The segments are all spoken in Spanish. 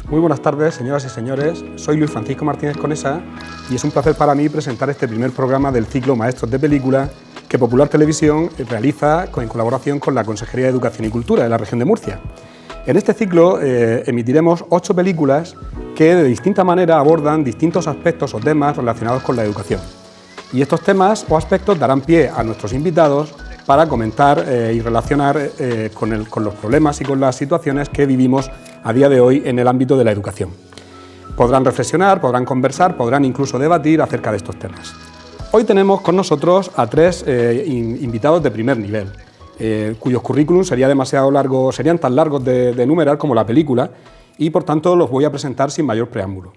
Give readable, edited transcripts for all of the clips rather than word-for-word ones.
Muy buenas tardes, señoras y señores. Soy Luis Francisco Martínez Conesa y es un placer para mí presentar este primer programa del ciclo Maestros de Película que Popular Televisión realiza en colaboración con la Consejería de Educación y Cultura de la región de Murcia. En este ciclo emitiremos 8 películas que de distinta manera abordan distintos aspectos o temas relacionados con la educación. Y estos temas o aspectos darán pie a nuestros invitados para comentar y relacionar con los problemas y con las situaciones que vivimos a día de hoy en el ámbito de la educación. Podrán reflexionar, podrán conversar, podrán incluso debatir acerca de estos temas. Hoy tenemos con nosotros a 3 invitados de primer nivel, cuyos currículums serían tan largos de enumerar como la película y por tanto los voy a presentar sin mayor preámbulo.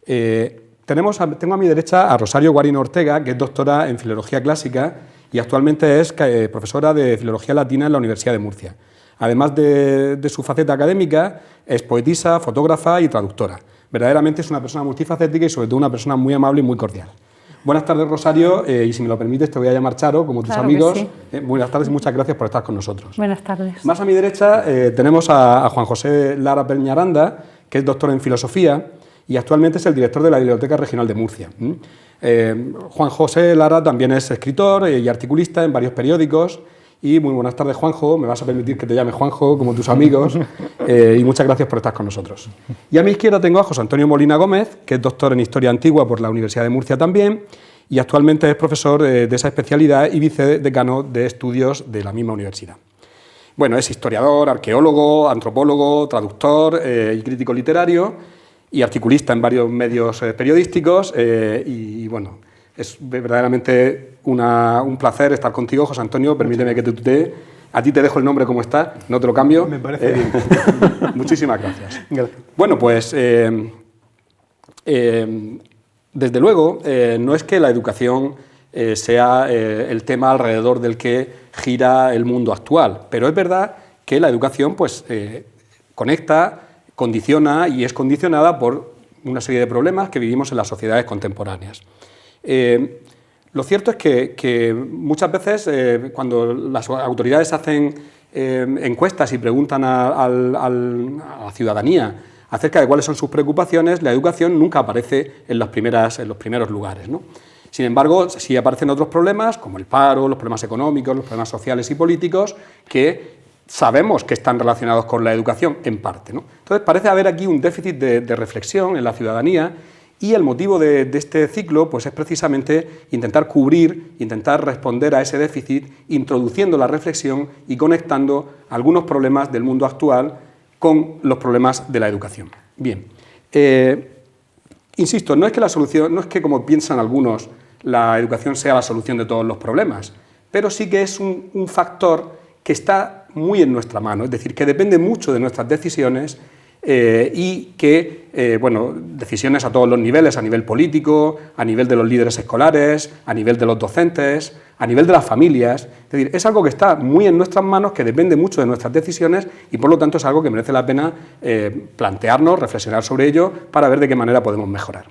Tengo a mi derecha a Rosario Guarino Ortega, que es doctora en Filología Clásica y actualmente es profesora de Filología Latina en la Universidad de Murcia. Además de su faceta académica, es poetisa, fotógrafa y traductora. Verdaderamente es una persona multifacética y sobre todo una persona muy amable y muy cordial. Buenas tardes, Rosario, y si me lo permites te voy a llamar Charo, como tus amigos. Sí. Buenas tardes y muchas gracias por estar con nosotros. Buenas tardes. Más a mi derecha tenemos a Juan José Lara Peñaranda, que es doctor en Filosofía y actualmente es el director de la Biblioteca Regional de Murcia. Juan José Lara también es escritor y articulista en varios periódicos. Y muy buenas tardes, Juanjo, me vas a permitir que te llame Juanjo, como tus amigos, y muchas gracias por estar con nosotros. Y a mi izquierda tengo a José Antonio Molina Gómez, que es doctor en Historia Antigua por la Universidad de Murcia también, y actualmente es profesor de esa especialidad y vicedecano de estudios de la misma universidad. Bueno, es historiador, arqueólogo, antropólogo, traductor y crítico literario, y articulista en varios medios periodísticos, y bueno, es verdaderamente un placer estar contigo, José Antonio. Permíteme que te tutee. A ti te dejo el nombre como está, no te lo cambio. Me parece bien. Muchísimas gracias. Gracias. Bueno, pues desde luego no es que la educación sea el tema alrededor del que gira el mundo actual, pero es verdad que la educación pues, conecta, condiciona y es condicionada por una serie de problemas que vivimos en las sociedades contemporáneas. Lo cierto es que muchas veces cuando las autoridades hacen encuestas y preguntan a la ciudadanía acerca de cuáles son sus preocupaciones, la educación nunca aparece en los primeros lugares, ¿no? Sin embargo, sí aparecen otros problemas como el paro, los problemas económicos, los problemas sociales y políticos que sabemos que están relacionados con la educación en parte, ¿no? Entonces parece haber aquí un déficit de reflexión en la ciudadanía. Y el motivo de este ciclo pues, es precisamente intentar cubrir, intentar responder a ese déficit, introduciendo la reflexión y conectando algunos problemas del mundo actual con los problemas de la educación. Bien, insisto, no es que como piensan algunos, la educación sea la solución de todos los problemas, pero sí que es un factor que está muy en nuestra mano, es decir, que depende mucho de nuestras decisiones. Y que, decisiones a todos los niveles, a nivel político, a nivel de los líderes escolares, a nivel de los docentes, a nivel de las familias. Es decir, es algo que está muy en nuestras manos, que depende mucho de nuestras decisiones y por lo tanto es algo que merece la pena plantearnos, reflexionar sobre ello para ver de qué manera podemos mejorar.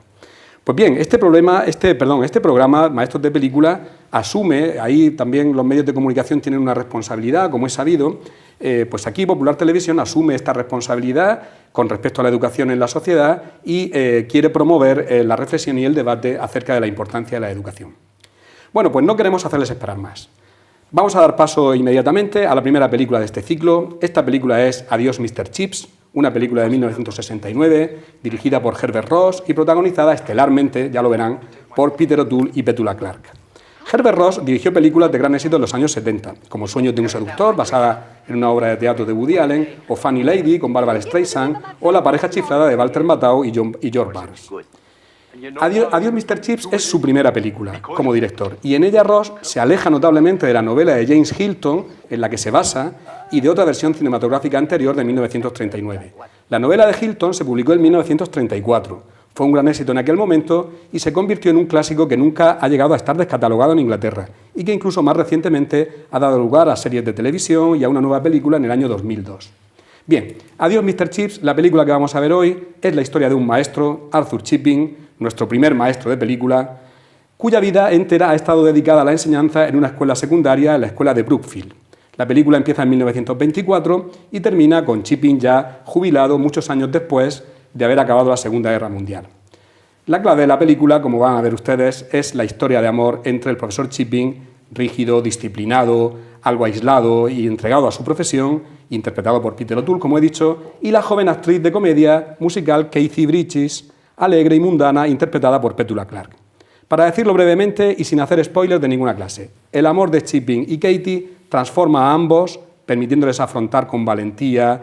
Pues bien, este programa, Maestros de Película, asume, ahí también los medios de comunicación tienen una responsabilidad, como es sabido, pues aquí Popular Televisión asume esta responsabilidad con respecto a la educación en la sociedad y quiere promover la reflexión y el debate acerca de la importancia de la educación. Bueno, pues no queremos hacerles esperar más. Vamos a dar paso inmediatamente a la primera película de este ciclo. Esta película es Adiós, Mr. Chips, una película de 1969, dirigida por Herbert Ross y protagonizada estelarmente, ya lo verán, por Peter O'Toole y Petula Clark. Herbert Ross dirigió películas de gran éxito en los años 70, como Sueños de un seductor, basada en una obra de teatro de Woody Allen, o Funny Lady, con Barbara Streisand, o La pareja chiflada de Walter Matthau y George Barnes. Adiós, Mr. Chips es su primera película como director, y en ella Ross se aleja notablemente de la novela de James Hilton, en la que se basa, y de otra versión cinematográfica anterior de 1939. La novela de Hilton se publicó en 1934, Fue un gran éxito en aquel momento y se convirtió en un clásico que nunca ha llegado a estar descatalogado en Inglaterra y que incluso más recientemente ha dado lugar a series de televisión y a una nueva película en el año 2002. Bien, Adiós Mr. Chips, la película que vamos a ver hoy es la historia de un maestro, Arthur Chipping, nuestro primer maestro de película, cuya vida entera ha estado dedicada a la enseñanza en una escuela secundaria, en la escuela de Brookfield. La película empieza en 1924 y termina con Chipping ya jubilado muchos años después de haber acabado la Segunda Guerra Mundial. La clave de la película, como van a ver ustedes, es la historia de amor entre el profesor Chipping, rígido, disciplinado, algo aislado y entregado a su profesión, interpretado por Peter O'Toole, como he dicho, y la joven actriz de comedia musical Kathy Bridges, alegre y mundana, interpretada por Petula Clark. Para decirlo brevemente y sin hacer spoilers de ninguna clase, el amor de Chipping y Katie transforma a ambos, permitiéndoles afrontar con valentía,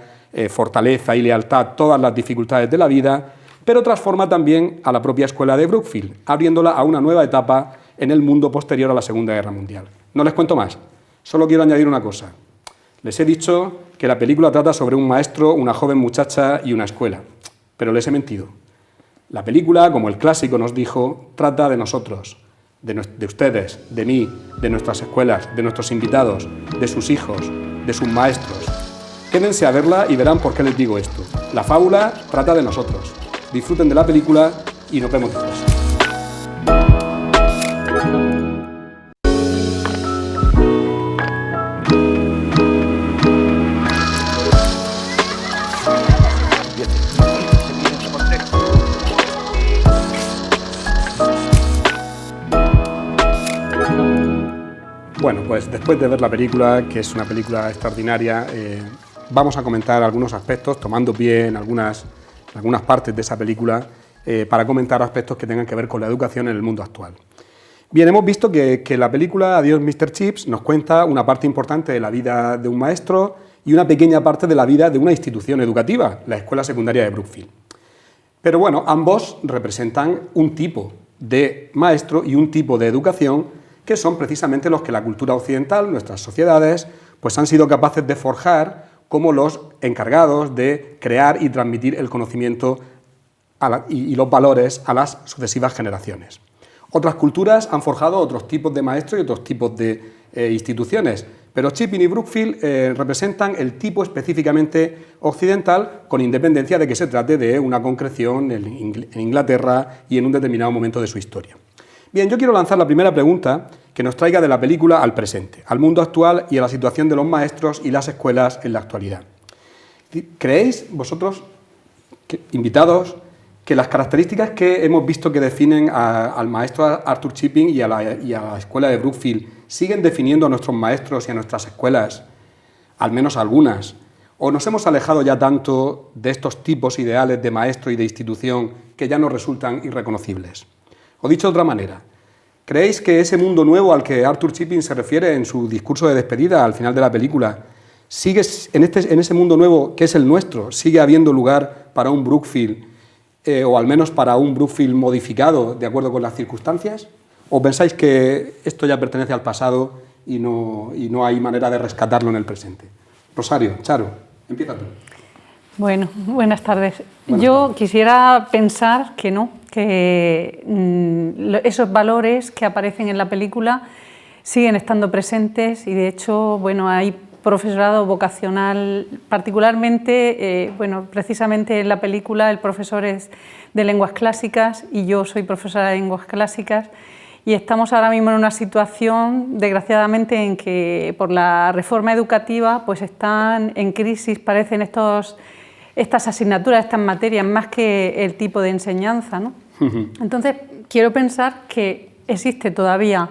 fortaleza y lealtad todas las dificultades de la vida, pero transforma también a la propia escuela de Brookfield, abriéndola a una nueva etapa en el mundo posterior a la Segunda Guerra Mundial. No les cuento más, solo quiero añadir una cosa. Les he dicho que la película trata sobre un maestro, una joven muchacha y una escuela, pero les he mentido. La película, como el clásico nos dijo, trata de nosotros, de ustedes, de mí, de nuestras escuelas, de nuestros invitados, de sus hijos, de sus maestros. Quédense a verla y verán por qué les digo esto. La fábula trata de nosotros. Disfruten de la película y nos vemos después. Bueno, pues después de ver la película, que es una película extraordinaria, vamos a comentar algunos aspectos, tomando pie en algunas partes de esa película, para comentar aspectos que tengan que ver con la educación en el mundo actual. Bien, hemos visto que la película Adiós Mr. Chips nos cuenta una parte importante de la vida de un maestro y una pequeña parte de la vida de una institución educativa, la Escuela Secundaria de Brookfield. Pero bueno, ambos representan un tipo de maestro y un tipo de educación que son precisamente los que la cultura occidental, nuestras sociedades, pues han sido capaces de forjar como los encargados de crear y transmitir el conocimiento y los valores a las sucesivas generaciones. Otras culturas han forjado otros tipos de maestros y otros tipos de instituciones, pero Chipping y Brookfield representan el tipo específicamente occidental, con independencia de que se trate de una concreción en Inglaterra y en un determinado momento de su historia. Bien, yo quiero lanzar la primera pregunta que nos traiga de la película al presente, al mundo actual y a la situación de los maestros y las escuelas en la actualidad. ¿Creéis vosotros, invitados, que las características que hemos visto que definen al maestro Arthur Chipping y a la escuela de Brookfield siguen definiendo a nuestros maestros y a nuestras escuelas, al menos algunas, o nos hemos alejado ya tanto de estos tipos ideales de maestro y de institución que ya nos resultan irreconocibles? O dicho de otra manera, ¿creéis que ese mundo nuevo al que Arthur Chipping se refiere en su discurso de despedida al final de la película, sigue en ese mundo nuevo que es el nuestro, sigue habiendo lugar para un Brookfield, o al menos para un Brookfield modificado de acuerdo con las circunstancias? ¿O pensáis que esto ya pertenece al pasado y no hay manera de rescatarlo en el presente? Rosario, Charo, empieza tú. Bueno, buenas tardes. Yo quisiera pensar que no, que esos valores que aparecen en la película siguen estando presentes y de hecho, bueno, hay profesorado vocacional, particularmente, precisamente en la película el profesor es de lenguas clásicas y yo soy profesora de lenguas clásicas y estamos ahora mismo en una situación, desgraciadamente, en que por la reforma educativa pues están en crisis, parecen estas asignaturas, estas materias, más que el tipo de enseñanza, ¿no? Entonces, quiero pensar que existe todavía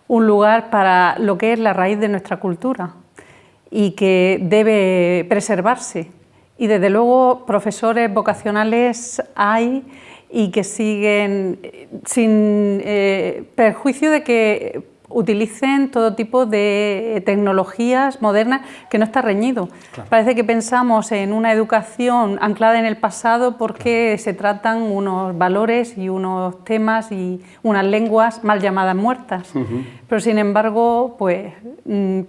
un lugar para lo que es la raíz de nuestra cultura y que debe preservarse. Y desde luego profesores vocacionales hay y que siguen sin perjuicio de que utilicen todo tipo de tecnologías modernas, que no está reñido. Claro. Parece que pensamos en una educación anclada en el pasado porque se tratan unos valores y unos temas y unas lenguas mal llamadas muertas. Pero sin embargo, pues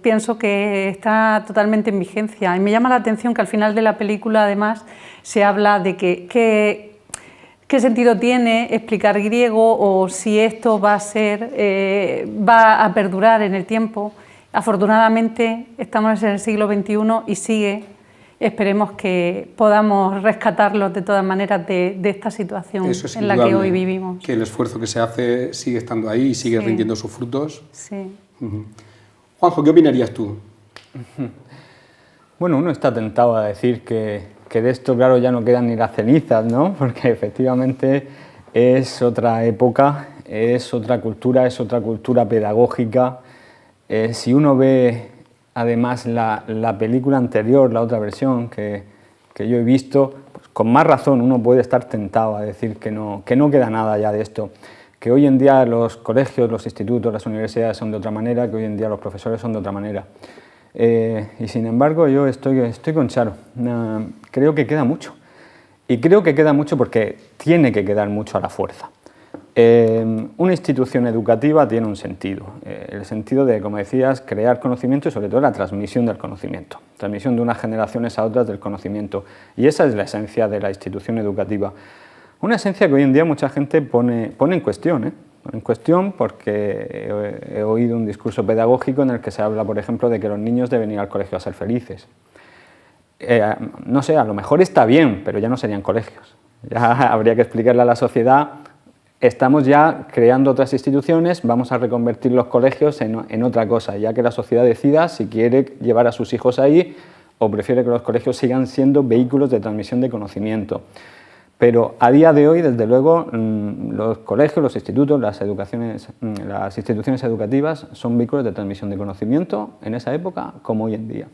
pienso que está totalmente en vigencia. Y me llama la atención que al final de la película, además, se habla de que qué sentido tiene explicar griego o si esto va a perdurar en el tiempo. Afortunadamente estamos en el siglo XXI y sigue. Esperemos que podamos rescatarlos de todas maneras de esta situación en la que hoy vivimos. Que el esfuerzo que se hace sigue estando ahí y sigue rindiendo sus frutos. Sí. Juanjo, ¿qué opinarías tú? Bueno, uno está tentado a decir que de esto, claro, ya no quedan ni las cenizas, ¿no? Porque efectivamente es otra época, es otra cultura pedagógica. Si uno ve además la película anterior, la otra versión que yo he visto, pues con más razón uno puede estar tentado a decir que no queda nada ya de esto. Que hoy en día los colegios, los institutos, las universidades son de otra manera, que hoy en día los profesores son de otra manera. Y sin embargo yo estoy con Charo. Creo que queda mucho. Y creo que queda mucho porque tiene que quedar mucho a la fuerza. Una institución educativa tiene un sentido, el sentido de, como decías, crear conocimiento y sobre todo la transmisión del conocimiento, transmisión de unas generaciones a otras del conocimiento, y esa es la esencia de la institución educativa. Una esencia que hoy en día mucha gente pone en cuestión, porque he oído un discurso pedagógico en el que se habla, por ejemplo, de que los niños deben ir al colegio a ser felices. No sé, a lo mejor está bien, pero ya no serían colegios. Ya habría que explicarle a la sociedad: estamos ya creando otras instituciones, vamos a reconvertir los colegios en otra cosa, ya que la sociedad decida si quiere llevar a sus hijos ahí o prefiere que los colegios sigan siendo vehículos de transmisión de conocimiento. Pero a día de hoy, desde luego, los colegios, los institutos, las instituciones educativas son vehículos de transmisión de conocimiento en esa época como hoy en día.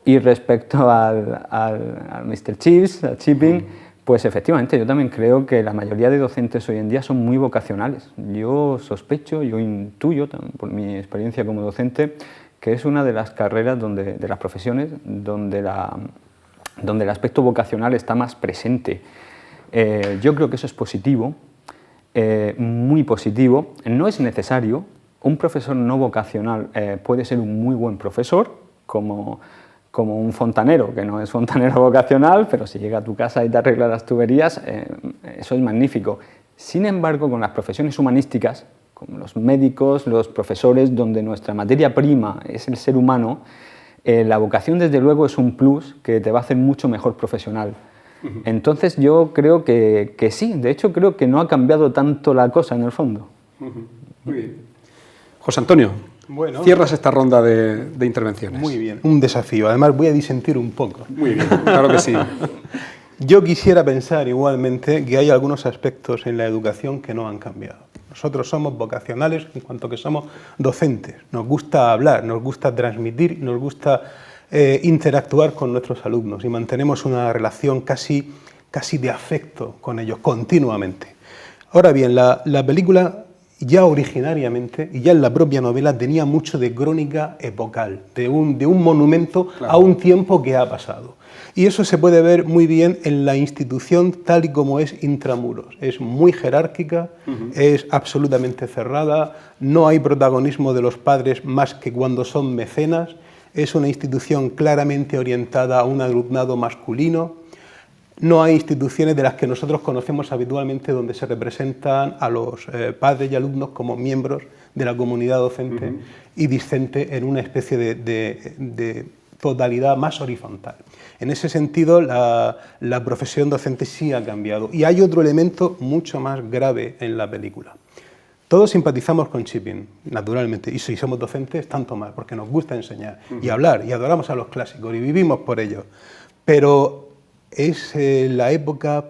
Y respecto al Mr. Chips, al Chipping, pues efectivamente yo también creo que la mayoría de docentes hoy en día son muy vocacionales. Yo sospecho, yo intuyo, por mi experiencia como docente, que es una de las carreras de las profesiones donde el aspecto vocacional está más presente. Yo creo que eso es positivo, muy positivo. No es necesario. Un profesor no vocacional puede ser un muy buen profesor, como un fontanero, que no es fontanero vocacional, pero si llega a tu casa y te arregla las tuberías, eso es magnífico. Sin embargo, con las profesiones humanísticas, como los médicos, los profesores, donde nuestra materia prima es el ser humano, la vocación, desde luego, es un plus que te va a hacer mucho mejor profesional. Entonces yo creo que sí, de hecho creo que no ha cambiado tanto la cosa en el fondo. Muy bien. José Antonio, bueno, cierras esta ronda de intervenciones. Muy bien, un desafío, además voy a disentir un poco. Muy bien, claro que sí. Yo quisiera pensar igualmente que hay algunos aspectos en la educación que no han cambiado. Nosotros somos vocacionales en cuanto que somos docentes, nos gusta hablar, nos gusta transmitir, nos gusta interactuar con nuestros alumnos y mantenemos una relación casi de afecto con ellos continuamente. Ahora bien, la película ya originariamente y ya en la propia novela tenía mucho de crónica epocal, de un monumento a un tiempo que ha pasado. Y eso se puede ver muy bien en la institución tal y como es Intramuros. Es muy jerárquica, es absolutamente cerrada, no hay protagonismo de los padres más que cuando son mecenas. Es una institución claramente orientada a un alumnado masculino. No hay instituciones de las que nosotros conocemos habitualmente donde se representan a los padres y alumnos como miembros de la comunidad docente y discente en una especie de totalidad más horizontal. En ese sentido, la profesión docente sí ha cambiado. Y hay otro elemento mucho más grave en la película. Todos simpatizamos con Chipping, naturalmente, y si somos docentes, tanto más, porque nos gusta enseñar y hablar, y adoramos a los clásicos, y vivimos por ellos. Pero es la época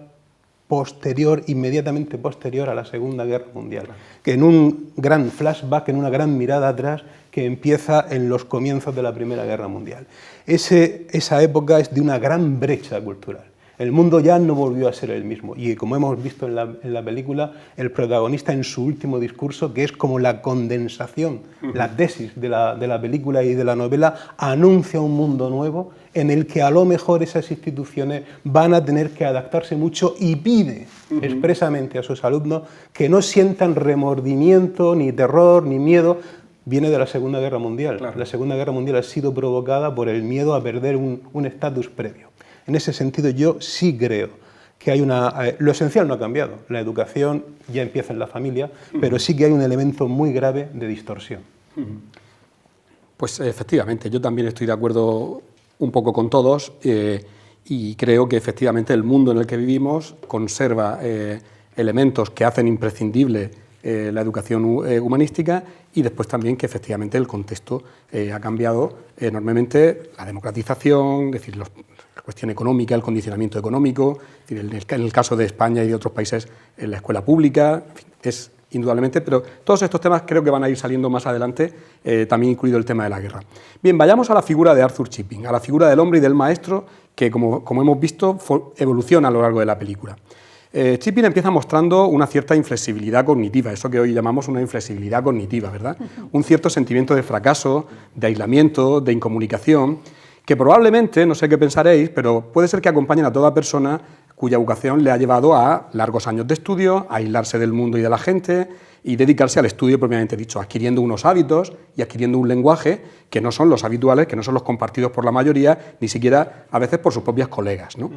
posterior, inmediatamente posterior a la Segunda Guerra Mundial, que en un gran flashback, en una gran mirada atrás, que empieza en los comienzos de la Primera Guerra Mundial. Esa época es de una gran brecha cultural. El mundo ya no volvió a ser el mismo y, como hemos visto en la película, el protagonista en su último discurso, que es como la condensación, la tesis de la película y de la novela, anuncia un mundo nuevo en el que a lo mejor esas instituciones van a tener que adaptarse mucho y pide expresamente a sus alumnos que no sientan remordimiento, ni terror, ni miedo. Viene de la Segunda Guerra Mundial. Claro. La Segunda Guerra Mundial ha sido provocada por el miedo a perder un estatus previo. En ese sentido, yo sí creo que hay lo esencial no ha cambiado. La educación ya empieza en la familia, pero sí que hay un elemento muy grave de distorsión. Pues efectivamente, yo también estoy de acuerdo un poco con todos y creo que efectivamente el mundo en el que vivimos conserva elementos que hacen imprescindible la educación humanística y después también que efectivamente el contexto ha cambiado enormemente, la democratización, es decir, la cuestión económica, el condicionamiento económico, es decir, en el caso de España y de otros países, en la escuela pública, en fin, es indudablemente, pero todos estos temas creo que van a ir saliendo más adelante, también incluido el tema de la guerra. Bien, vayamos a la figura de Arthur Chipping, a la figura del hombre y del maestro, que como hemos visto evoluciona a lo largo de la película. Chipping empieza mostrando una cierta inflexibilidad cognitiva, eso que hoy llamamos una inflexibilidad cognitiva, ¿verdad? Un cierto sentimiento de fracaso, de aislamiento, de incomunicación, que probablemente, no sé qué pensaréis, pero puede ser que acompañen a toda persona cuya vocación le ha llevado a largos años de estudio, a aislarse del mundo y de la gente y dedicarse al estudio propiamente dicho, adquiriendo unos hábitos y adquiriendo un lenguaje que no son los habituales, que no son los compartidos por la mayoría, ni siquiera a veces por sus propias colegas, ¿no?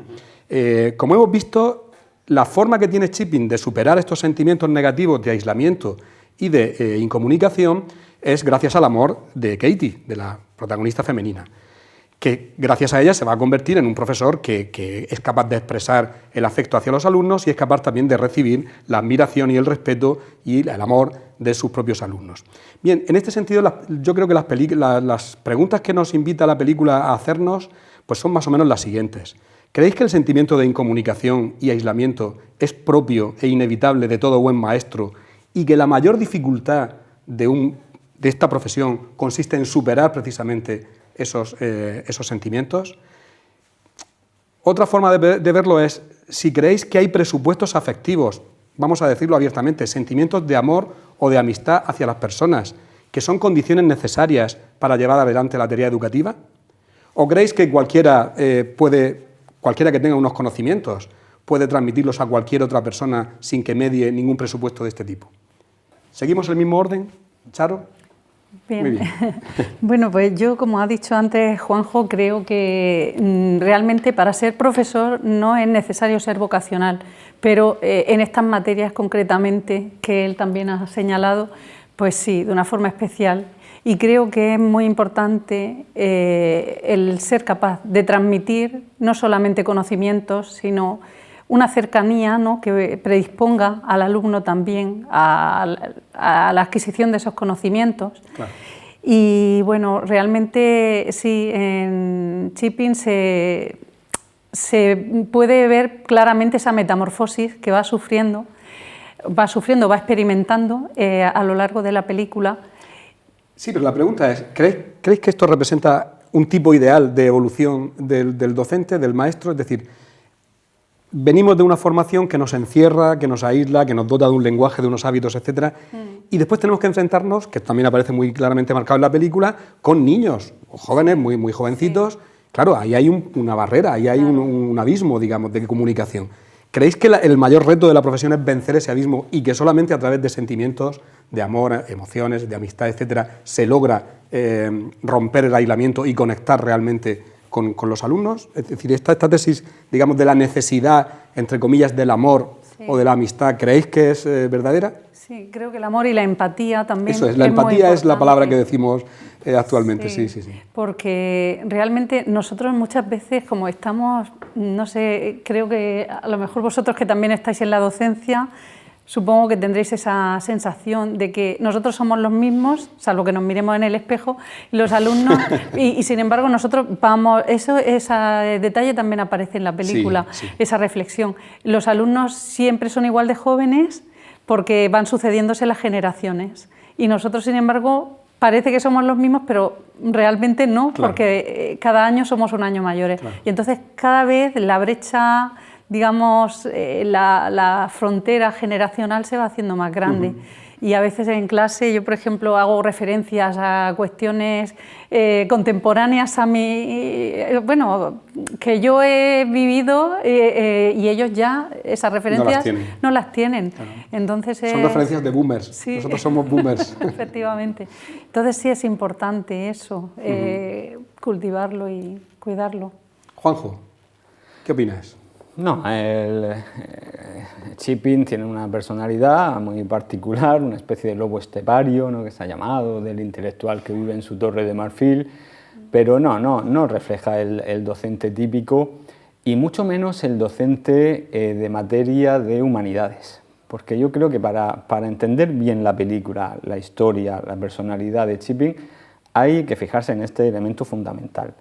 Como hemos visto, la forma que tiene Chipping de superar estos sentimientos negativos de aislamiento y de incomunicación es gracias al amor de Katie, de la protagonista femenina, que gracias a ella se va a convertir en un profesor que es capaz de expresar el afecto hacia los alumnos y es capaz también de recibir la admiración y el respeto y el amor de sus propios alumnos. Bien, en este sentido yo creo que las preguntas que nos invita la película a hacernos pues son más o menos las siguientes. ¿Creéis que el sentimiento de incomunicación y aislamiento es propio e inevitable de todo buen maestro y que la mayor dificultad de esta profesión consiste en superar precisamente esos sentimientos? Otra forma de verlo es, si creéis que hay presupuestos afectivos, vamos a decirlo abiertamente, sentimientos de amor o de amistad hacia las personas, que son condiciones necesarias para llevar adelante la tarea educativa, ¿o creéis que cualquiera que tenga unos conocimientos puede transmitirlos a cualquier otra persona sin que medie ningún presupuesto de este tipo? ¿Seguimos el mismo orden, Charo? Bien. Muy bien. Bueno, pues yo, como ha dicho antes Juanjo, creo que realmente para ser profesor no es necesario ser vocacional, pero en estas materias concretamente que él también ha señalado, pues sí, de una forma especial. Y creo que es muy importante el ser capaz de transmitir no solamente conocimientos, sino una cercanía, ¿no?, que predisponga al alumno también a la adquisición de esos conocimientos. Claro. Y bueno, realmente sí, en Chipping se puede ver claramente esa metamorfosis que va sufriendo, va experimentando a lo largo de la película. Sí, pero la pregunta es, ¿creéis que esto representa un tipo ideal de evolución del docente, del maestro? Es decir, venimos de una formación que nos encierra, que nos aísla, que nos dota de un lenguaje, de unos hábitos, etcétera, y después tenemos que enfrentarnos, que también aparece muy claramente marcado en la película, con niños, jóvenes, muy, muy jovencitos. Sí. Claro, ahí hay una barrera, ahí hay un abismo, digamos, de comunicación. ¿Creéis que el mayor reto de la profesión es vencer ese abismo y que solamente a través de sentimientos, de amor, emociones, de amistad, etcétera, se logra romper el aislamiento y conectar realmente con los alumnos? Es decir, esta tesis, digamos, de la necesidad, entre comillas, del amor o de la amistad, ¿creéis que es verdadera? Sí, creo que el amor y la empatía también. Eso es, la empatía es la palabra que decimos actualmente, sí. Porque realmente nosotros muchas veces, como estamos, no sé, creo que a lo mejor vosotros que también estáis en la docencia, supongo que tendréis esa sensación de que nosotros somos los mismos, salvo que nos miremos en el espejo, los alumnos, y sin embargo nosotros vamos, ese detalle también aparece en la película, sí. Esa reflexión. Los alumnos siempre son igual de jóvenes porque van sucediéndose las generaciones, y nosotros, sin embargo, parece que somos los mismos, pero realmente no, claro, porque cada año somos un año mayores. Claro. Y entonces cada vez la brecha, digamos, la frontera generacional se va haciendo más grande. Y a veces en clase yo, por ejemplo, hago referencias a cuestiones contemporáneas a mí, bueno, que yo he vivido y ellos ya esas referencias no las tienen. Claro. Entonces, son referencias de boomers, sí. Nosotros somos boomers. Efectivamente. Entonces sí es importante eso, cultivarlo y cuidarlo. Juanjo, ¿qué opinas? No, Chipin tiene una personalidad muy particular, una especie de lobo estepario, ¿no?, que se ha llamado, del intelectual que vive en su torre de marfil, pero no refleja el docente típico y mucho menos el docente de materia de humanidades. Porque yo creo que para entender bien la película, la historia, la personalidad de Chipin, hay que fijarse en este elemento fundamental.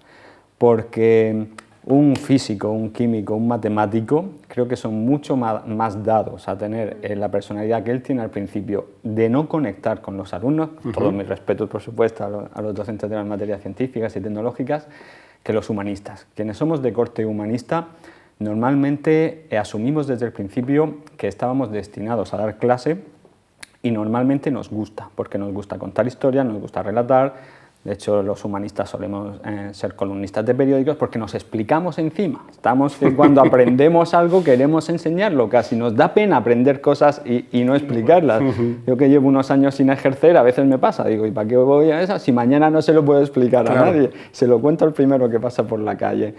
Porque un físico, un químico, un matemático, creo que son mucho más dados a tener la personalidad que él tiene al principio, de no conectar con los alumnos, todos mis respetos, por supuesto, a los docentes de las materias científicas y tecnológicas, que los humanistas. Quienes somos de corte humanista, normalmente asumimos desde el principio que estábamos destinados a dar clase y normalmente nos gusta, porque nos gusta contar historias, nos gusta relatar. De hecho, los humanistas solemos ser columnistas de periódicos porque nos explicamos encima. Estamos que cuando aprendemos algo queremos enseñarlo, casi nos da pena aprender cosas y no explicarlas. Yo que llevo unos años sin ejercer, a veces me pasa, digo, ¿y para qué voy a eso? Si mañana no se lo puedo explicar a nadie, se lo cuento al primero que pasa por la calle.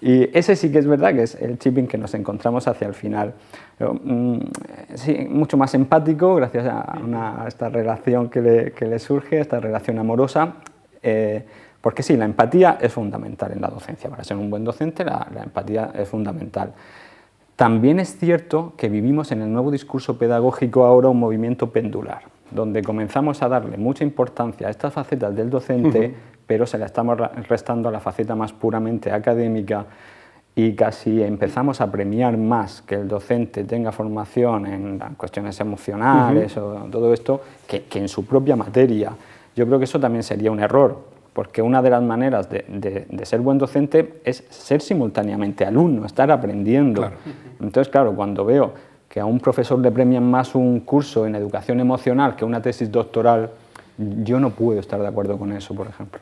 Y ese sí que es verdad que es el Chipin que nos encontramos hacia el final. Pero, sí, mucho más empático gracias a esta relación que le surge, esta relación amorosa. Porque sí, la empatía es fundamental en la docencia. Para ser un buen docente, la empatía es fundamental. También es cierto que vivimos en el nuevo discurso pedagógico ahora un movimiento pendular, donde comenzamos a darle mucha importancia a estas facetas del docente, pero se la estamos restando a la faceta más puramente académica y casi empezamos a premiar más que el docente tenga formación en cuestiones emocionales o todo esto que en su propia materia. Yo creo que eso también sería un error, porque una de las maneras de ser buen docente es ser simultáneamente alumno, estar aprendiendo. Claro. Entonces, claro, cuando veo que a un profesor le premian más un curso en educación emocional que una tesis doctoral, yo no puedo estar de acuerdo con eso, por ejemplo.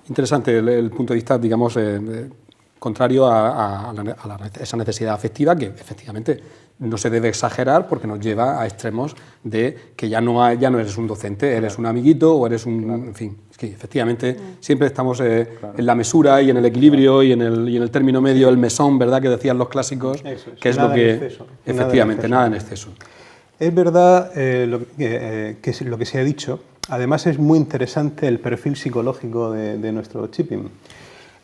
Interesante el punto de vista, digamos, contrario a esa necesidad afectiva que efectivamente no se debe exagerar porque nos lleva a extremos de que ya no eres un docente, eres un amiguito o eres un... En fin, es que efectivamente siempre estamos en la mesura y en el equilibrio y en el término medio, el mesón, ¿verdad?, que decían los clásicos, que es lo que... Exceso, efectivamente, nada en exceso. Es verdad lo que se ha dicho. Además es muy interesante el perfil psicológico de nuestro Chipin.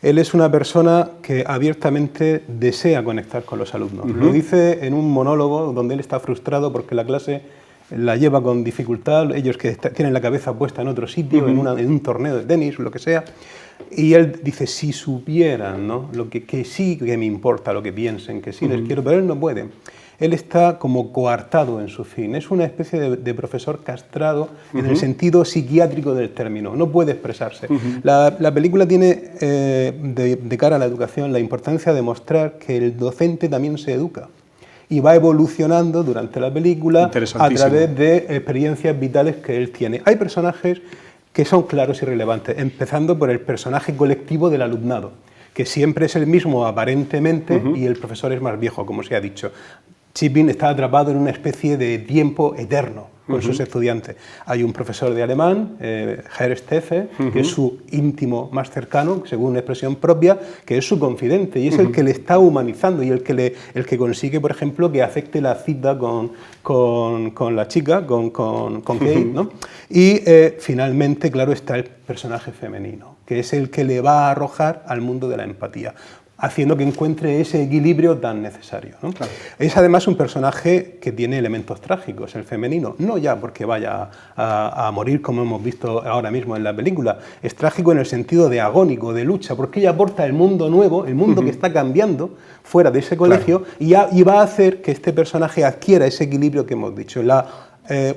Él es una persona que abiertamente desea conectar con los alumnos. Lo dice en un monólogo donde él está frustrado porque la clase la lleva con dificultad, ellos que tienen la cabeza puesta en otro sitio, en un torneo de tenis, lo que sea, y él dice, si supieran, ¿no?, que sí que me importa lo que piensen, que sí les quiero, pero él no puede. Él está como coartado en su fin, es una especie de profesor castrado en el sentido psiquiátrico del término, no puede expresarse. La película tiene, de cara a la educación, la importancia de mostrar que el docente también se educa y va evolucionando durante la película a través de experiencias vitales que él tiene. Hay personajes que son claros y relevantes, empezando por el personaje colectivo del alumnado, que siempre es el mismo aparentemente y el profesor es más viejo, como se ha dicho. Chipin está atrapado en una especie de tiempo eterno con sus estudiantes. Hay un profesor de alemán, Herr Steffe, que es su íntimo más cercano, según expresión propia, que es su confidente y es el que le está humanizando y el que consigue, por ejemplo, que afecte la cita con la chica, con Kate, ¿no? Y finalmente, claro, está el personaje femenino, que es el que le va a arrojar al mundo de la empatía, haciendo que encuentre ese equilibrio tan necesario, ¿no? Claro. Es además un personaje que tiene elementos trágicos, el femenino, no ya porque vaya a morir como hemos visto ahora mismo en la película, es trágico en el sentido de agónico, de lucha, porque ella aporta el mundo nuevo, el mundo que está cambiando fuera de ese colegio, claro, y va a hacer que este personaje adquiera ese equilibrio que hemos dicho, la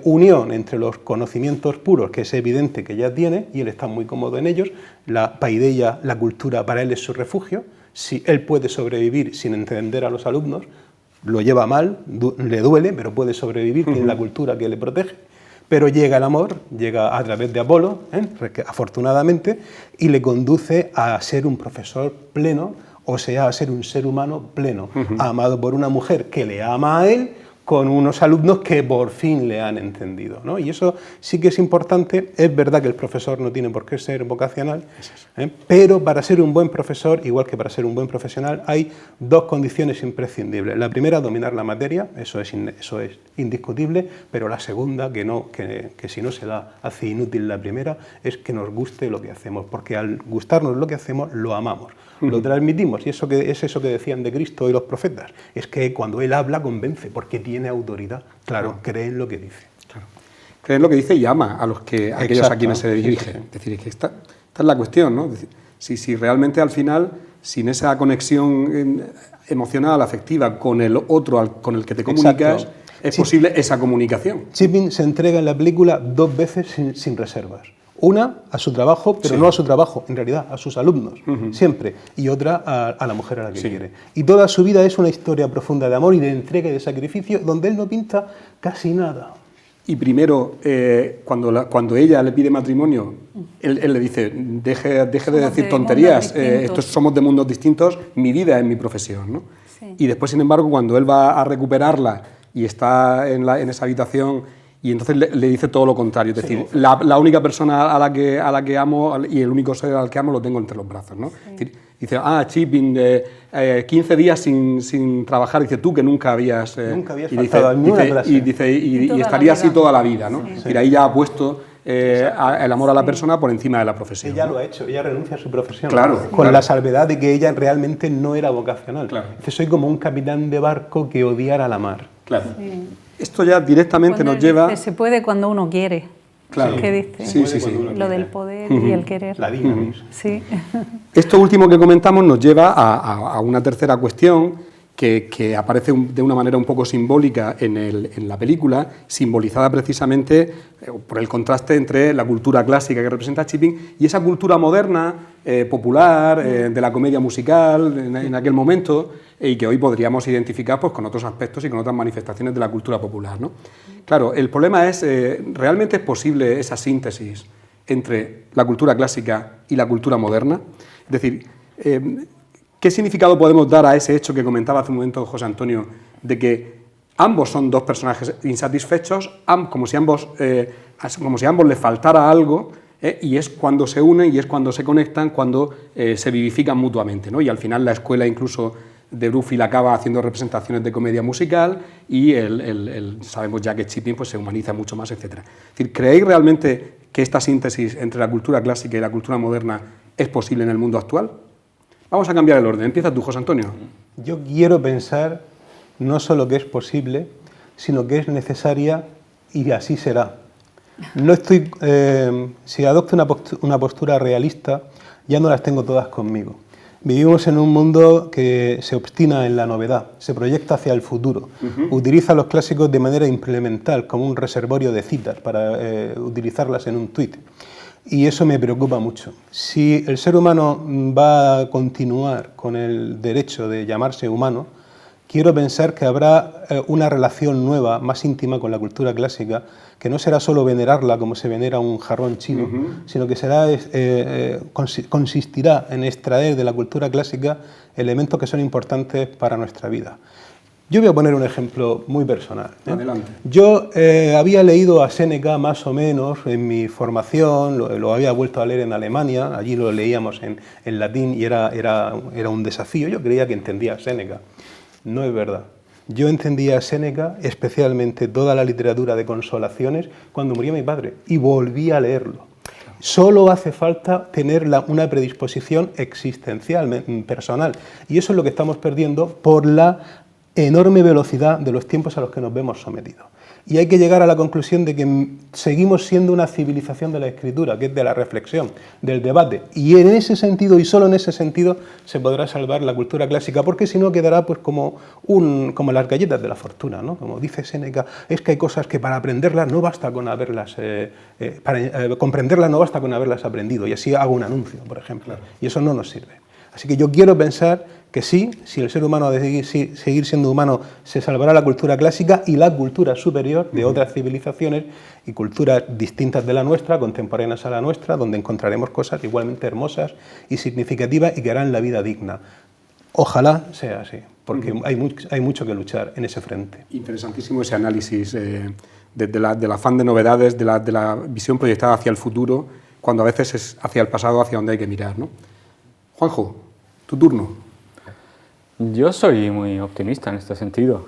unión entre los conocimientos puros, que es evidente que ya tiene, y él está muy cómodo en ellos, la paideia, la cultura para él es su refugio. Si él puede sobrevivir sin entender a los alumnos, lo lleva mal, le duele, pero puede sobrevivir, tiene la cultura que le protege. Pero llega el amor, llega a través de Apolo, afortunadamente, y le conduce a ser un profesor pleno, o sea, a ser un ser humano pleno, amado por una mujer que le ama a él, con unos alumnos que por fin le han entendido, ¿no? Y eso sí que es importante. Es verdad que el profesor no tiene por qué ser vocacional, pero para ser un buen profesor, igual que para ser un buen profesional, hay dos condiciones imprescindibles. La primera, dominar la materia, eso es indiscutible, pero la segunda, que si no se da, hace inútil la primera, es que nos guste lo que hacemos, porque al gustarnos lo que hacemos, lo amamos. Lo transmitimos, y eso es eso que decían de Cristo y los profetas, es que cuando Él habla convence, porque tiene autoridad, claro, cree en lo que dice. Claro. Cree en lo que dice y ama a aquellos a quienes se dirige. Es decir, que esta es la cuestión, ¿no? Es decir, si realmente al final, sin esa conexión emocional, afectiva con el otro con el que te comunicas, es posible esa comunicación. Chipin se entrega en la película 2 veces sin reservas. Una a su trabajo, pero no a su trabajo, en realidad a sus alumnos, siempre. Y otra a la mujer a la que quiere. Y toda su vida es una historia profunda de amor y de entrega y de sacrificio, donde él no pinta casi nada. Y primero, cuando ella le pide matrimonio, él le dice, deje de decir tonterías, somos de mundos distintos, mi vida es mi profesión, ¿no? Sí. Y después, sin embargo, cuando él va a recuperarla y está en esa habitación, y entonces le dice todo lo contrario, es decir, la única persona a la que amo y el único ser al que amo lo tengo entre los brazos, ¿no? Sí. Es decir, dice, Chipin, 15 días sin trabajar, dice, tú que nunca habías faltado en ninguna clase. Y estaría así toda la vida, ¿no? Sí. Y ahí ya ha puesto el amor a la persona por encima de la profesión. Ella lo ha hecho, ella renuncia a su profesión, con la salvedad de que ella realmente no era vocacional. Claro. Dice, soy como un capitán de barco que odiara la mar. Claro. Sí. Esto ya directamente nos lleva... Dice, se puede cuando uno quiere. Claro. ¿Qué dice? Sí. Lo del poder y el querer. La dinamis. Sí. Esto último que comentamos nos lleva a una tercera cuestión que aparece de una manera un poco simbólica en la película, simbolizada precisamente por el contraste entre la cultura clásica que representa Chipin y esa cultura moderna, popular, de la comedia musical en aquel momento, y que hoy podríamos identificar pues, con otros aspectos y con otras manifestaciones de la cultura popular, ¿no? Claro, el problema es, ¿realmente es posible esa síntesis entre la cultura clásica y la cultura moderna? Es decir, ¿qué significado podemos dar a ese hecho que comentaba hace un momento José Antonio, de que ambos son dos personajes insatisfechos, como si a ambos les faltara algo, y es cuando se unen y es cuando se conectan, cuando se vivifican mutuamente, ¿no? Y al final la escuela incluso de Brufil acaba haciendo representaciones de comedia musical y sabemos ya que Chipin pues, se humaniza mucho más, etc. Es decir, ¿creéis realmente que esta síntesis entre la cultura clásica y la cultura moderna es posible en el mundo actual? Vamos a cambiar el orden. Empieza tú, José Antonio. Yo quiero pensar no solo que es posible, sino que es necesaria y así será. Si adopto una postura realista, ya no las tengo todas conmigo. Vivimos en un mundo que se obstina en la novedad, se proyecta hacia el futuro, utiliza los clásicos de manera implemental, como un reservorio de citas para utilizarlas en un tuit. Y eso me preocupa mucho. Si el ser humano va a continuar con el derecho de llamarse humano, quiero pensar que habrá una relación nueva, más íntima con la cultura clásica, que no será solo venerarla como se venera un jarrón chino, sino que consistirá en extraer de la cultura clásica elementos que son importantes para nuestra vida. Yo voy a poner un ejemplo muy personal. Adelante. Yo había leído a Séneca más o menos en mi formación, lo había vuelto a leer en Alemania, allí lo leíamos en latín y era un desafío. Yo creía que entendía a Séneca. No es verdad. Yo entendía a Séneca, especialmente toda la literatura de consolaciones, cuando murió mi padre y volví a leerlo. Solo hace falta tener una predisposición existencial, personal. Y eso es lo que estamos perdiendo por la enorme velocidad de los tiempos a los que nos vemos sometidos. Y hay que llegar a la conclusión de que seguimos siendo una civilización de la escritura, que es de la reflexión, del debate. Y en ese sentido, y solo en ese sentido, se podrá salvar la cultura clásica, porque si no quedará pues, como las galletas de la fortuna, ¿no? Como dice Séneca, es que hay cosas que para aprenderlas no basta con haberlas, para comprenderlas no basta con haberlas aprendido. Y así hago un anuncio, por ejemplo. Y eso no nos sirve. Así que yo quiero pensar que sí, si el ser humano ha de seguir siendo humano, se salvará la cultura clásica y la cultura superior de otras civilizaciones y culturas distintas de la nuestra, contemporáneas a la nuestra, donde encontraremos cosas igualmente hermosas y significativas y que harán la vida digna. Ojalá sea así. porque hay mucho que luchar en ese frente. Interesantísimo ese análisis del afán de novedades, de la visión proyectada hacia el futuro, cuando a veces es hacia el pasado, hacia donde hay que mirar, ¿no? Juanjo, tu turno. Yo soy muy optimista en este sentido.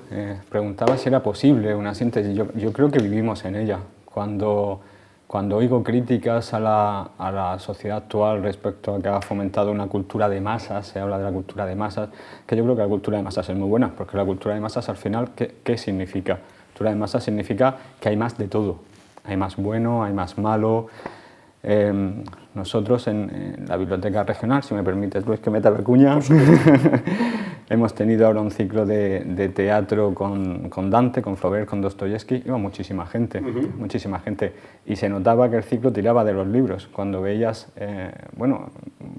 Preguntaba si era posible una síntesis. Yo creo que vivimos en ella. Cuando oigo críticas a la sociedad actual respecto a que ha fomentado una cultura de masas, se habla de la cultura de masas, que yo creo que la cultura de masas es muy buena, porque la cultura de masas al final, ¿qué significa? La cultura de masas significa que hay más de todo. Hay más bueno, hay más malo. Nosotros en la biblioteca regional, si me permites, Luis, que meta la cuña, hemos tenido ahora un ciclo de teatro con Dante, con Flaubert, con Dostoyevsky. Iba muchísima gente, muchísima gente, y se notaba que el ciclo tiraba de los libros. Cuando veías, bueno,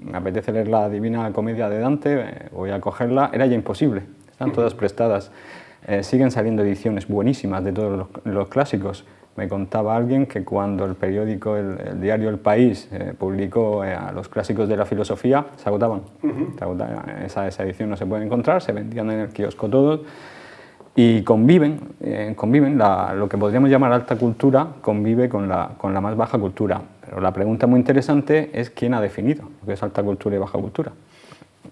me apetece leer la Divina Comedia de Dante, voy a cogerla, era ya imposible, están todas prestadas. Siguen saliendo ediciones buenísimas de todos los clásicos. Me contaba alguien que cuando el periódico, el diario El País, publicó a los clásicos de la filosofía, se agotaban. Esa edición no se puede encontrar, se vendían en el kiosco todos, y conviven lo que podríamos llamar alta cultura, convive con la más baja cultura. Pero la pregunta muy interesante es quién ha definido lo que es alta cultura y baja cultura.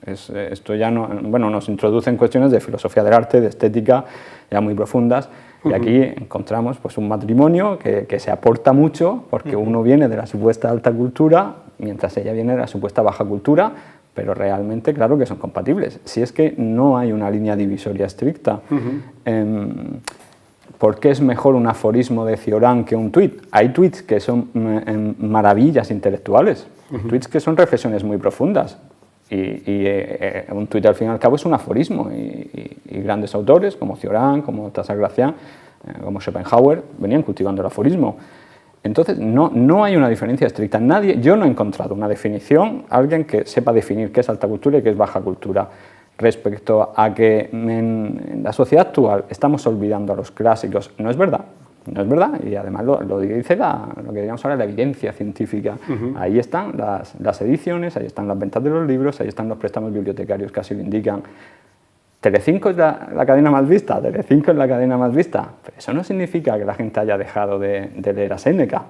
Esto ya nos introduce en cuestiones de filosofía del arte, de estética, ya muy profundas. Y aquí encontramos pues, un matrimonio que se aporta mucho, porque uno viene de la supuesta alta cultura, mientras ella viene de la supuesta baja cultura, pero realmente claro que son compatibles. Si es que no hay una línea divisoria estricta. ¿Por qué es mejor un aforismo de Cioran que un tuit? Hay tuits que son maravillas intelectuales, tuits que son reflexiones muy profundas. Y un tuit al fin y al cabo es un aforismo, y grandes autores como Cioran, como Tassagracián, como Schopenhauer venían cultivando el aforismo. Entonces no hay una diferencia estricta. Yo no he encontrado una definición, alguien que sepa definir qué es alta cultura y qué es baja cultura. Respecto a que en la sociedad actual estamos olvidando a los clásicos, no es verdad. No es verdad, y además lo dice lo que digamos ahora la evidencia científica. Ahí están las ediciones, ahí están las ventas de los libros, ahí están los préstamos bibliotecarios que así lo indican. Telecinco es la cadena más vista, Telecinco es la cadena más vista, pero eso no significa que la gente haya dejado de leer a Séneca.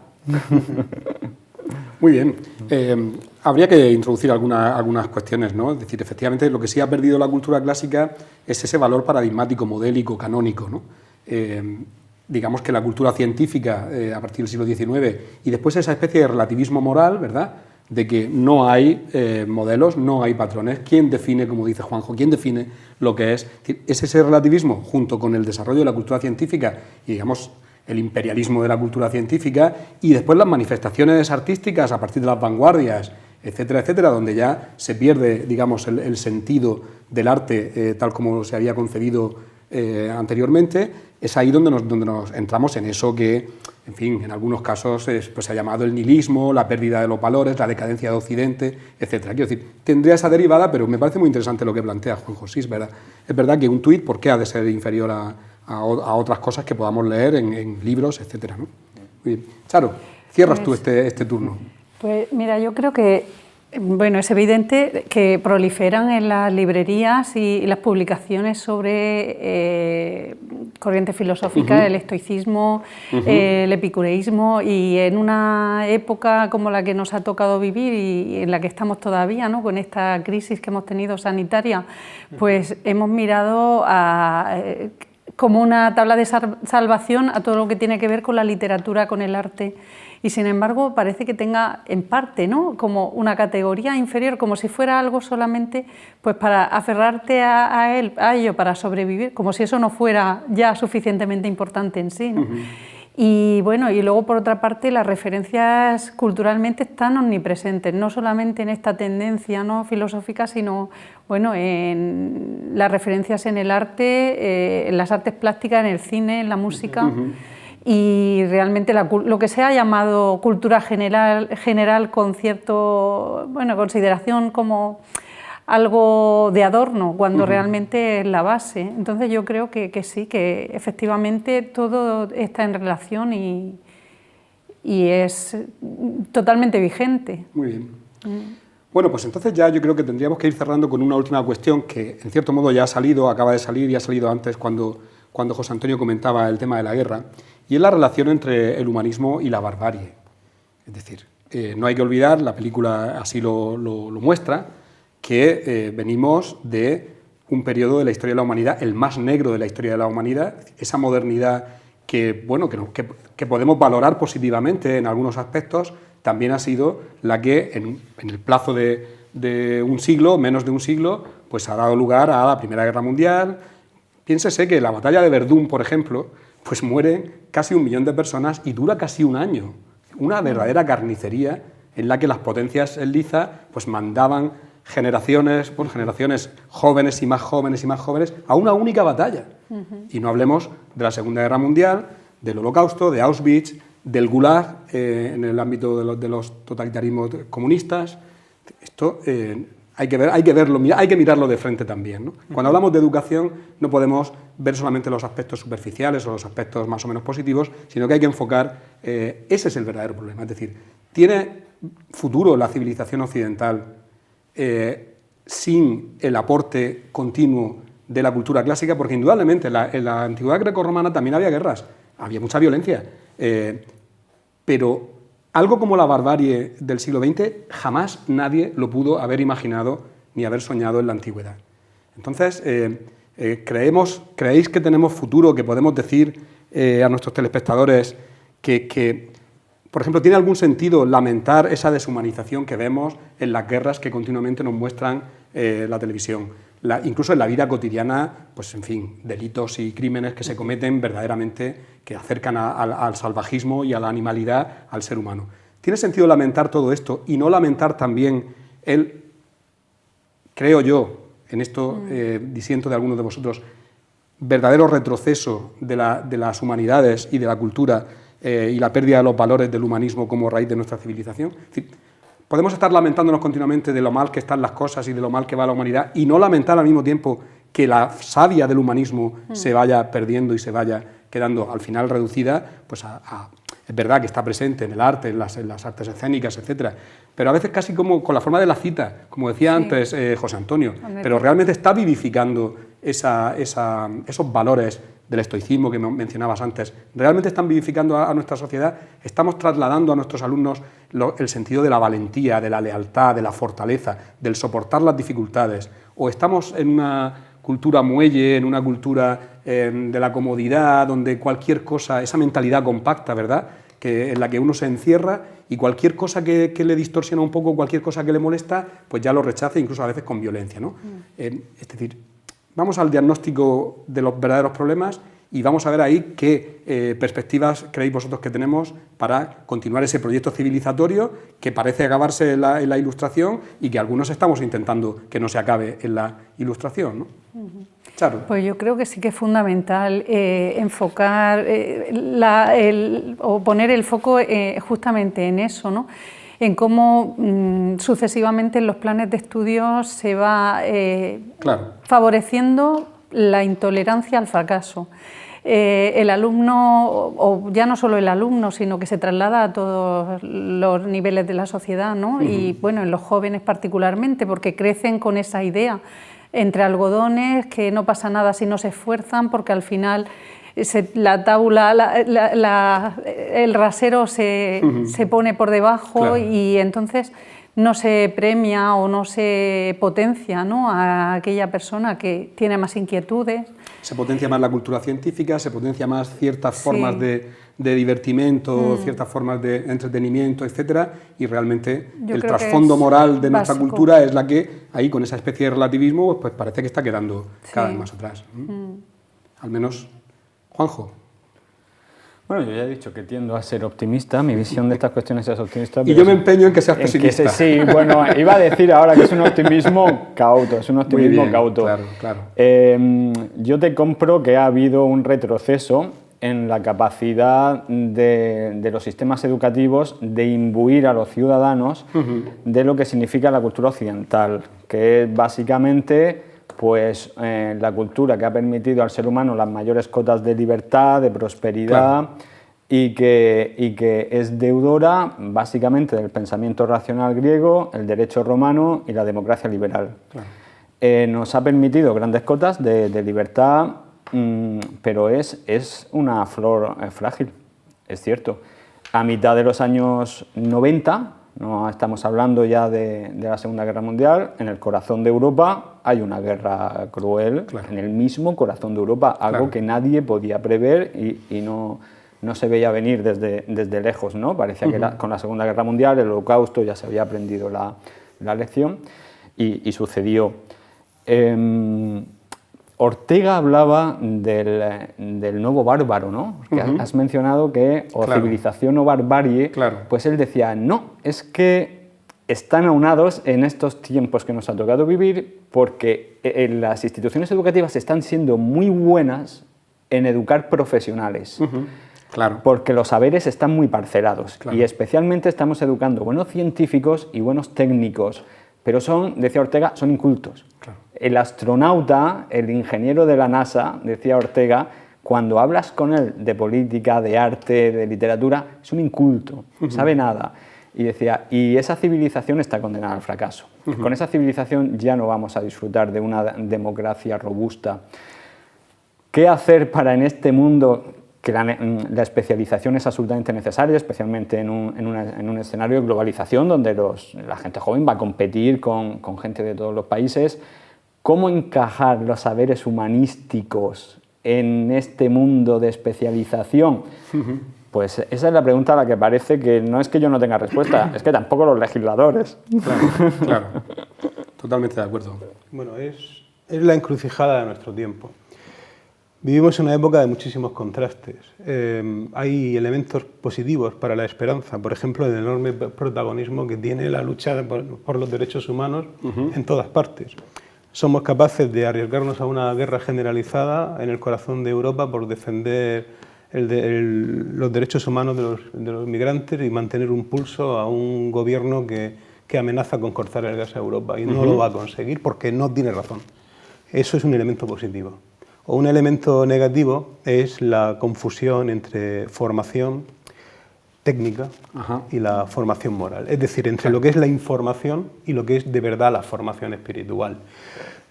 Muy bien. Habría que introducir algunas cuestiones, ¿no? Es decir, efectivamente, lo que sí ha perdido la cultura clásica es ese valor paradigmático, modélico, canónico, ¿no? Digamos que la cultura científica a partir del siglo XIX y después esa especie de relativismo moral, ¿verdad?, de que no hay modelos, no hay patrones. ¿Quién define, como dice Juanjo, quién define lo que es? Es ese relativismo junto con el desarrollo de la cultura científica y, digamos, el imperialismo de la cultura científica y después las manifestaciones artísticas a partir de las vanguardias, etcétera, etcétera, donde ya se pierde, digamos, el sentido del arte tal como se había concebido anteriormente. Es ahí donde nos entramos en eso que, en fin, en algunos casos pues se ha llamado el nihilismo, la pérdida de los valores, la decadencia de Occidente, etcétera. Quiero decir, tendría esa derivada, pero me parece muy interesante lo que plantea Juanjo. Sí, es verdad que un tuit, ¿por qué ha de ser inferior a otras cosas que podamos leer en libros, etcétera, ¿no? Muy bien. Charo, cierras tú este turno. Pues mira, yo creo que bueno, es evidente que proliferan en las librerías y las publicaciones sobre corrientes filosóficas, el estoicismo, el epicureísmo, y en una época como la que nos ha tocado vivir y en la que estamos todavía, ¿no?, con esta crisis que hemos tenido sanitaria, pues hemos mirado como una tabla de salvación a todo lo que tiene que ver con la literatura, con el arte. Y sin embargo parece que tenga en parte, ¿no?, como una categoría inferior, como si fuera algo solamente pues para aferrarte a ello, para sobrevivir, como si eso no fuera ya suficientemente importante en sí, ¿no? Y bueno, y luego por otra parte las referencias culturalmente están omnipresentes, no solamente en esta tendencia, ¿no?, filosófica, sino bueno, en las referencias en el arte, en las artes plásticas, en el cine, en la música. Y realmente lo que se ha llamado cultura general con cierto, bueno, consideración como algo de adorno, cuando realmente es la base. Entonces yo creo que sí, que efectivamente todo está en relación y es totalmente vigente. Muy bien. Bueno, pues entonces ya yo creo que tendríamos que ir cerrando con una última cuestión que en cierto modo ya ha salido, acaba de salir y ha salido antes cuando José Antonio comentaba el tema de la guerra, y es la relación entre el humanismo y la barbarie. Es decir, no hay que olvidar, la película así lo muestra, que venimos de un periodo de la historia de la humanidad, el más negro de la historia de la humanidad, esa modernidad que, bueno, que podemos valorar positivamente en algunos aspectos, también ha sido la que en el plazo de un siglo, menos de un siglo, pues ha dado lugar a la Primera Guerra Mundial. Piénsese que la batalla de Verdún, por ejemplo, pues mueren casi 1 millón de personas y dura casi un año. Una verdadera carnicería en la que las potencias en liza pues mandaban generaciones por generaciones, jóvenes y más jóvenes y más jóvenes, a una única batalla. Y no hablemos de la Segunda Guerra Mundial, del Holocausto, de Auschwitz, del Gulag en el ámbito de los totalitarismos comunistas. Esto hay que mirarlo de frente también, ¿no? Cuando hablamos de educación no podemos ver solamente los aspectos superficiales o los aspectos más o menos positivos, sino que hay que enfocar, ese es el verdadero problema. Es decir, ¿tiene futuro la civilización occidental sin el aporte continuo de la cultura clásica? Porque indudablemente en la antigüedad grecorromana también había guerras, había mucha violencia, pero algo como la barbarie del siglo XX jamás nadie lo pudo haber imaginado ni haber soñado en la antigüedad. Entonces, ¿creéis que tenemos futuro, que podemos decir a nuestros telespectadores que, por ejemplo, tiene algún sentido lamentar esa deshumanización que vemos en las guerras que continuamente nos muestran la televisión? Incluso en la vida cotidiana, pues en fin, delitos y crímenes que se cometen verdaderamente, que acercan al salvajismo y a la animalidad al ser humano. ¿Tiene sentido lamentar todo esto y no lamentar también creo yo, en esto disiento de algunos de vosotros, verdadero retroceso de las humanidades y de la cultura y la pérdida de los valores del humanismo como raíz de nuestra civilización? Es decir, podemos estar lamentándonos continuamente de lo mal que están las cosas y de lo mal que va la humanidad y no lamentar al mismo tiempo que la savia del humanismo se vaya perdiendo y se vaya quedando al final reducida, pues es verdad que está presente en el arte, en las artes escénicas, etcétera, pero a veces casi como con la forma de la cita, como decía antes José Antonio, pero realmente está vivificando esos valores del estoicismo que mencionabas antes, realmente están vivificando a nuestra sociedad. Estamos trasladando a nuestros alumnos el sentido de la valentía, de la lealtad, de la fortaleza, del soportar las dificultades, o estamos en una cultura muelle, en una cultura de la comodidad, donde cualquier cosa, esa mentalidad compacta, ¿verdad?, en la que uno se encierra y cualquier cosa que le distorsiona un poco, cualquier cosa que le molesta, pues ya lo rechaza, incluso a veces con violencia, ¿no? Es decir, vamos al diagnóstico de los verdaderos problemas y vamos a ver ahí qué perspectivas creéis vosotros que tenemos para continuar ese proyecto civilizatorio que parece acabarse en la Ilustración y que algunos estamos intentando que no se acabe en la Ilustración, ¿no? Charo. Pues yo creo que sí que es fundamental enfocar o poner el foco justamente en eso, ¿no? En cómo sucesivamente en los planes de estudios se va favoreciendo la intolerancia al fracaso. El alumno, o ya no solo el alumno, sino que se traslada a todos los niveles de la sociedad, ¿no? Y bueno, en los jóvenes particularmente, porque crecen con esa idea entre algodones, que no pasa nada si no se esfuerzan, porque al final la tabla, el rasero se pone por debajo y entonces no se premia o no se potencia, ¿no?, a aquella persona que tiene más inquietudes. Se potencia más la cultura científica, se potencia más ciertas formas de divertimento, ciertas formas de entretenimiento, etcétera, y realmente el trasfondo moral de nuestra cultura es la que, ahí con esa especie de relativismo, pues parece que está quedando cada vez más atrás. Al menos, Juanjo. Bueno, yo ya he dicho que tiendo a ser optimista, mi visión de estas cuestiones es optimista. Y yo me empeño en que seas pesimista. Sí, bueno, iba a decir ahora que es un optimismo cauto, es un optimismo cauto. Claro. Yo te compro que ha habido un retroceso en la capacidad de los sistemas educativos de imbuir a los ciudadanos de lo que significa la cultura occidental, que es básicamente pues la cultura que ha permitido al ser humano las mayores cotas de libertad, de prosperidad, y que es deudora básicamente del pensamiento racional griego, el derecho romano y la democracia liberal. Claro. Nos ha permitido grandes cotas de libertad, pero es una flor frágil, es cierto. A mitad de los años 90, no estamos hablando ya de la Segunda Guerra Mundial, en el corazón de Europa hay una guerra cruel, claro, en el mismo corazón de Europa, algo claro, que nadie podía prever y no se veía venir desde lejos, ¿no? Parecía que con la Segunda Guerra Mundial, el Holocausto, ya se había aprendido la lección y sucedió. Ortega hablaba del nuevo bárbaro, ¿no? Que has mencionado que o claro, civilización o barbarie, claro, pues él decía, no, es que están aunados en estos tiempos que nos ha tocado vivir porque las instituciones educativas están siendo muy buenas en educar profesionales. Claro. Porque los saberes están muy parcelados, claro, y especialmente estamos educando buenos científicos y buenos técnicos, pero decía Ortega, son incultos. Claro. El astronauta, el ingeniero de la NASA, decía Ortega, cuando hablas con él de política, de arte, de literatura, es un inculto, no sabe nada. Y decía, y esa civilización está condenada al fracaso. Con esa civilización ya no vamos a disfrutar de una democracia robusta. ¿Qué hacer para en este mundo que la especialización es absolutamente necesaria, especialmente en un escenario de globalización donde la gente joven va a competir con gente de todos los países? ¿Cómo encajar los saberes humanísticos en este mundo de especialización? Pues esa es la pregunta a la que parece que no es que yo no tenga respuesta, es que tampoco los legisladores. Claro, claro. Totalmente de acuerdo. Bueno, es la encrucijada de nuestro tiempo. Vivimos en una época de muchísimos contrastes. Hay elementos positivos para la esperanza, por ejemplo, el enorme protagonismo que tiene la lucha por los derechos humanos en todas partes. Somos capaces de arriesgarnos a una guerra generalizada en el corazón de Europa por defender los derechos humanos de los migrantes y mantener un pulso a un gobierno que amenaza con cortar el gas a Europa y no lo va a conseguir porque no tiene razón. Eso es un elemento positivo. O un elemento negativo es la confusión entre formación técnica y la formación moral. Es decir, entre lo que es la información y lo que es de verdad la formación espiritual.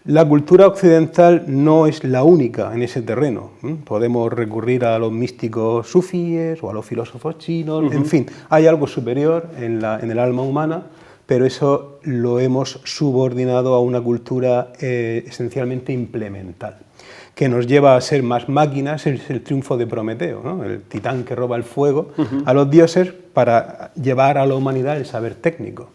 La cultura occidental no es la única en ese terreno. Podemos recurrir a los místicos sufíes o a los filósofos chinos, en fin, hay algo superior en el alma humana, pero eso lo hemos subordinado a una cultura esencialmente implemental, que nos lleva a ser más máquinas. Es el triunfo de Prometeo, ¿no? El titán que roba el fuego a los dioses para llevar a la humanidad el saber técnico.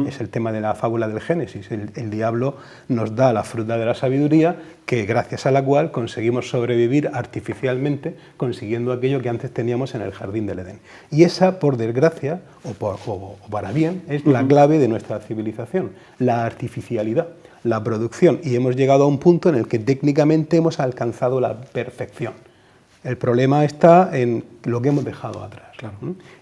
Es el tema de la fábula del Génesis. El diablo nos da la fruta de la sabiduría, que gracias a la cual conseguimos sobrevivir artificialmente, consiguiendo aquello que antes teníamos en el jardín del Edén. Y esa, por desgracia, o para bien, es la clave de nuestra civilización, la artificialidad, la producción. Y hemos llegado a un punto en el que técnicamente hemos alcanzado la perfección. El problema está en lo que hemos dejado atrás. Claro.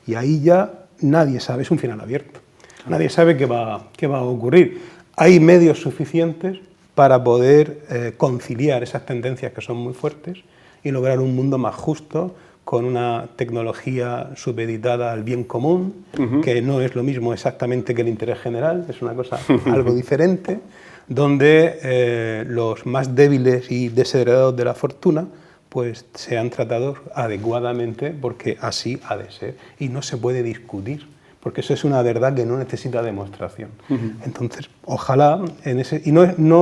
Y ahí ya nadie sabe, es un final abierto. Nadie sabe qué va a ocurrir. Hay medios suficientes para poder conciliar esas tendencias que son muy fuertes y lograr un mundo más justo, con una tecnología supeditada al bien común, que no es lo mismo exactamente que el interés general, es una cosa algo diferente, donde los más débiles y desheredados de la fortuna pues sean tratados adecuadamente, porque así ha de ser y no se puede discutir, porque eso es una verdad que no necesita demostración. Entonces, ojalá,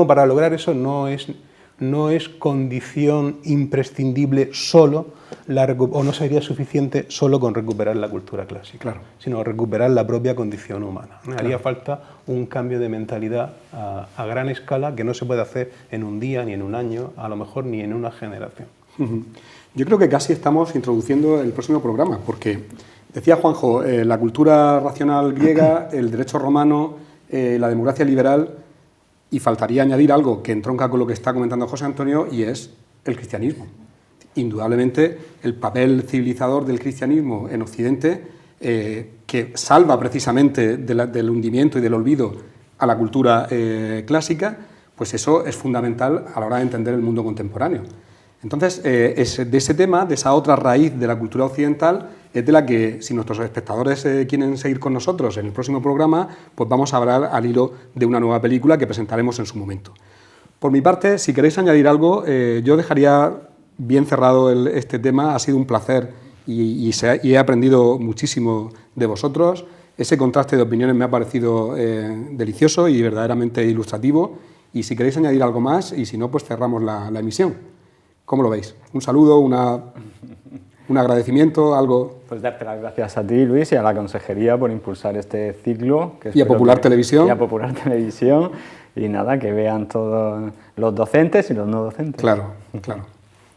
para lograr eso no es condición imprescindible solo, o no sería suficiente solo con recuperar la cultura clásica, claro, sino recuperar la propia condición humana. Claro. Haría falta un cambio de mentalidad a gran escala que no se puede hacer en un día, ni en un año, a lo mejor ni en una generación. Yo creo que casi estamos introduciendo el próximo programa, porque decía Juanjo, la cultura racional griega, el derecho romano, la democracia liberal, y faltaría añadir algo que entronca con lo que está comentando José Antonio, y es el cristianismo. Indudablemente, el papel civilizador del cristianismo en Occidente, que salva precisamente del hundimiento y del olvido a la cultura clásica, pues eso es fundamental a la hora de entender el mundo contemporáneo. Entonces, de ese tema, de esa otra raíz de la cultura occidental, es de la que, si nuestros espectadores quieren seguir con nosotros en el próximo programa, pues vamos a hablar al hilo de una nueva película que presentaremos en su momento. Por mi parte, si queréis añadir algo, yo dejaría bien cerrado este tema. Ha sido un placer y he aprendido muchísimo de vosotros. Ese contraste de opiniones me ha parecido delicioso y verdaderamente ilustrativo. Y si queréis añadir algo más, y si no, pues cerramos la emisión. ¿Cómo lo veis? Un saludo, un agradecimiento, algo... Pues darte las gracias a ti, Luis, y a la Consejería por impulsar este ciclo. Y a Popular Televisión. Y a Popular Televisión. Y nada, que vean todos los docentes y los no docentes. Claro, claro.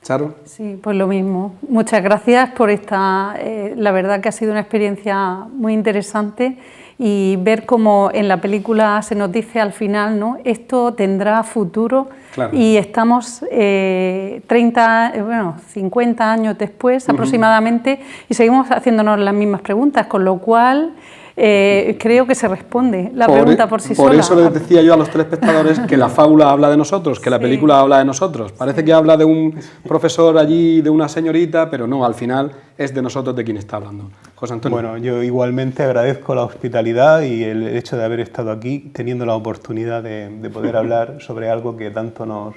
¿Charo? Sí, pues lo mismo. Muchas gracias por esta... la verdad que ha sido una experiencia muy interesante y ver cómo en la película se nos dice al final, ¿no? Esto tendrá futuro. Claro. Y estamos 50 años después aproximadamente y seguimos haciéndonos las mismas preguntas, con lo cual... creo que se responde la pregunta por sí sola. Por eso les decía yo a los telespectadores que la fábula habla de nosotros, que la película habla de nosotros. Parece que habla de un profesor allí, de una señorita, pero no, al final es de nosotros de quien está hablando. José Antonio. Bueno, yo igualmente agradezco la hospitalidad y el hecho de haber estado aquí, teniendo la oportunidad de poder hablar sobre algo que tanto nos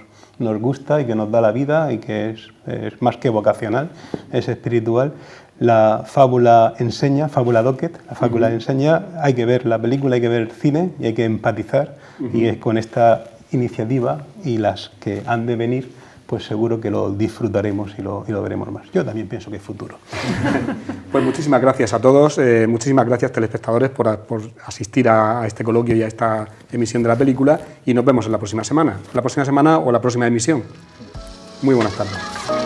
gusta y que nos da la vida y que es más que vocacional, es espiritual. La fábula enseña, fábula Docket, la fábula enseña, hay que ver la película, hay que ver el cine y hay que empatizar y con esta iniciativa y las que han de venir, pues seguro que lo disfrutaremos y lo veremos más. Yo también pienso que es futuro. Pues muchísimas gracias a todos, muchísimas gracias telespectadores por asistir a este coloquio y a esta emisión de la película y nos vemos en la próxima semana o la próxima emisión. Muy buenas tardes.